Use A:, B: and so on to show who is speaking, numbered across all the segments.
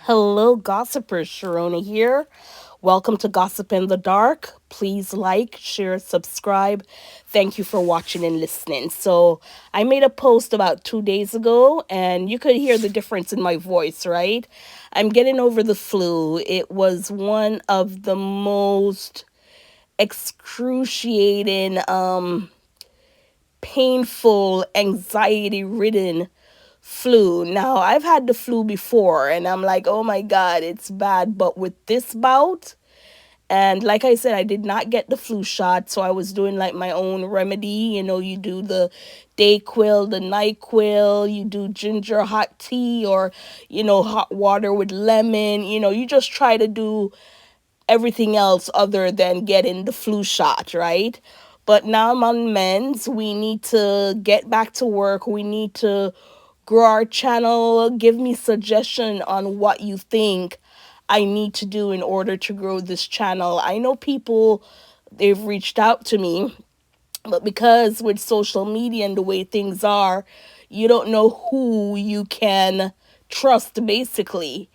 A: Hello, gossipers. Sharona here. Welcome to Gossip in the Dark. Please like, share, subscribe. Thank you for watching and listening. So, I made a post about 2 days ago, and you could hear the difference in my voice, right? I'm getting over the flu. It was one of the most excruciating, painful, anxiety ridden flu. Now, I've had the flu before and I'm like, oh my God, it's bad. But with this bout, and like I said, I did not get the flu shot. So I was doing like my own remedy. You do the Dayquil, the NyQuil, you do ginger hot tea or, hot water with lemon. You just try to do everything else other than getting the flu shot, right? But now I'm on mends. We need to get back to work. We need to grow our channel. Give me suggestion on what you think I need to do in order to grow this channel. I know people, they've reached out to me, but because with social media and the way things are, you don't know who you can trust basically.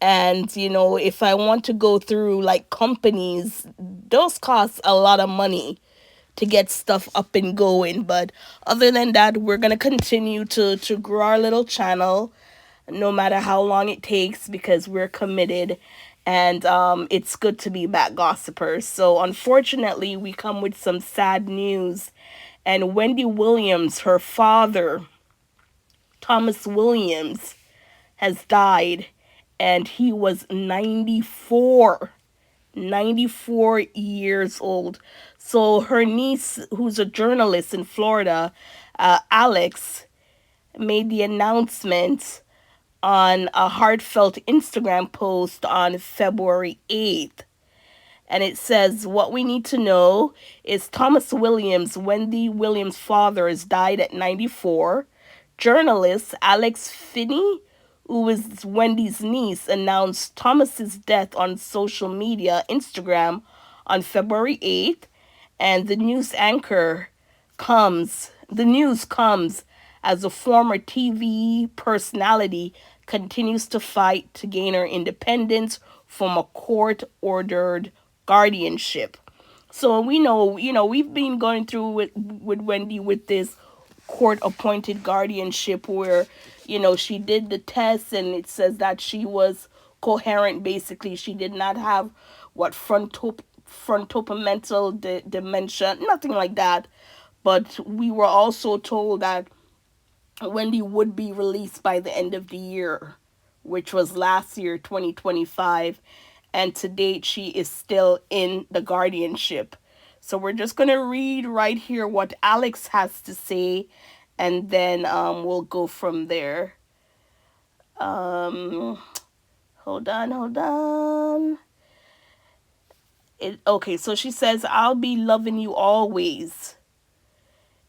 A: And, if I want to go through like companies, those cost a lot of money to get stuff up and going. But other than that, we're going to continue to grow our little channel no matter how long it takes because we're committed. And it's good to be back, gossipers. So, unfortunately, we come with some sad news. And Wendy Williams, her father, Thomas Williams, has died and he was 94 years old. So her niece, who's a journalist in Florida, Alex, made the announcement on a heartfelt Instagram post on February 8th. And it says, what we need to know is Thomas Williams, Wendy Williams' father, has died at 94. Journalist Alex Finney, who is Wendy's niece, announced Thomas's death on social media, Instagram, on February 8th. And the news comes as a former TV personality continues to fight to gain her independence from a court-ordered guardianship. So we know, we've been going through with Wendy with this court appointed guardianship where, she did the test and it says that she was coherent basically. She did not have what frontomental dementia, nothing like that. But we were also told that Wendy would be released by the end of the year, which was last year, 2025. And to date, she is still in the guardianship. So we're just going to read right here what Alex has to say, and then we'll go from there. Um, hold on. Okay, so she says, I'll be loving you always.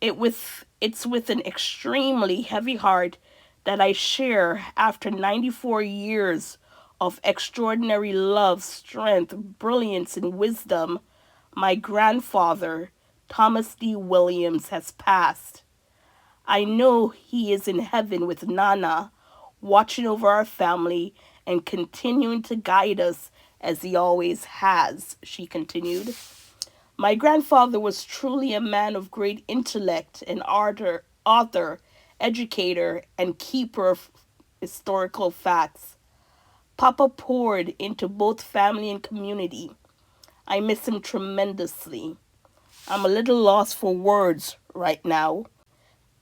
A: It's with an extremely heavy heart that I share after 94 years of extraordinary love, strength, brilliance, and wisdom. My grandfather, Thomas D. Williams, has passed. I know he is in heaven with Nana, watching over our family and continuing to guide us as he always has, she continued. My grandfather was truly a man of great intellect, an author, educator, and keeper of historical facts. Papa poured into both family and community. I miss him tremendously. I'm a little lost for words right now,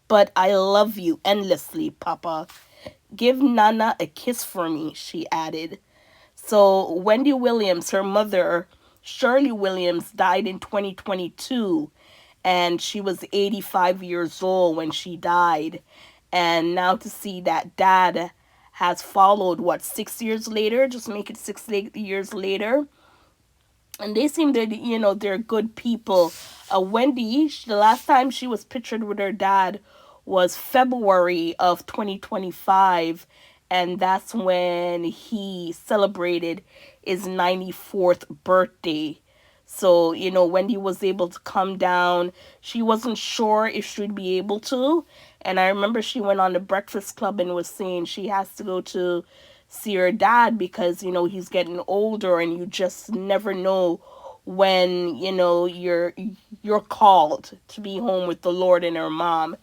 A: but I love you endlessly, Papa. Give Nana a kiss for me, she added. So, Wendy Williams, her mother, Shirley Williams, died in 2022, and she was 85 years old when she died. And now to see that dad has followed, 6 years later, just make it 6 years later. And they seem that, they're good people. Wendy, the last time she was pictured with her dad was February of 2025. And that's when he celebrated his 94th birthday. So, Wendy was able to come down. She wasn't sure if she'd be able to. And I remember she went on the Breakfast Club and was saying she has to go to see your dad because, he's getting older and you just never know when, you're called to be home with the Lord and her mom.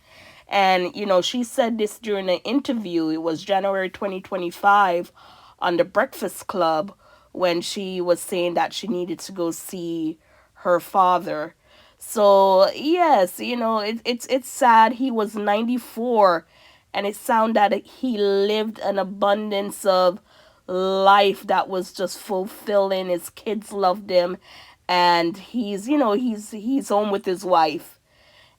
A: And, she said this during an interview. It was January 2025 on the Breakfast Club when she was saying that she needed to go see her father. So, yes, it's sad. He was 94 and it sounded that he lived an abundance of life that was just fulfilling. His kids loved him and he's home with his wife.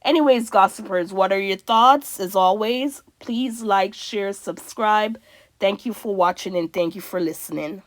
A: Anyways, gossipers, what are your thoughts? As always, please like, share, subscribe. Thank you for watching and thank you for listening.